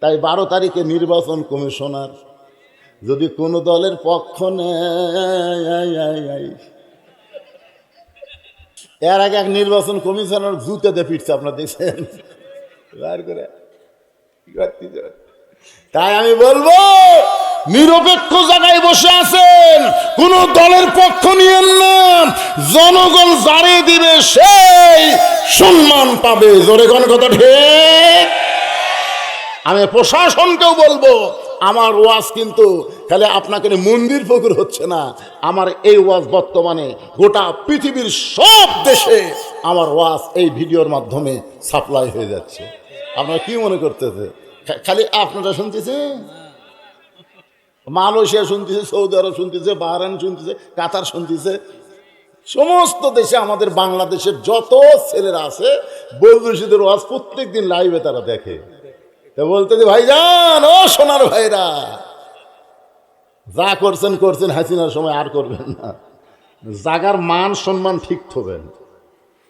তাই 12 তারিখে নির্বাচন কমিশনার যদি কোনো দলের পক্ষ নেয়, এর আগে এক নির্বাচন কমিশনার জুতেতে পিটছে, আপনার দেখছেন বার করে। তাই আমি বলবো, নিরপেক্ষ জায়গায় বসে আছেন, কোন দলের পক্ষ নিয়েন না। জনগণ যারে দিবে সেই সম্মান পাবে। জোরে কোন কথা ঠিক। আমি প্রশাসনকেও বলবো, আমার ওয়াজ কিন্তু খালি আপনাকে মন্দির ফকির হচ্ছে না, আমার এই ওয়াজ বর্তমানে গোটা পৃথিবীর সব দেশে আমার ওয়াজ এই ভিডিওর মাধ্যমে সাপ্লাই হয়ে যাচ্ছে। আপনারা কি মনে করতেছে খালি আপনারা শুনতেছেন? মালয়েশিয়া শুনতেছে, সৌদি আরব শুনতেছে, বাহরাইন শুনতেছে, কাতার শুনতেছে, সমস্ত দেশে আমাদের বাংলাদেশের যত ছেলেরা আছে বৈদেশিদের ওয়াজ প্রত্যেক দিন লাইভে তারা দেখে। তো বলতে যে ভাইজান, ও সোনার ভাইরা, যা করছেন করছেন, হাসিনার সময় আর করবেন না। জাগার মান সম্মান ঠিক থবেন।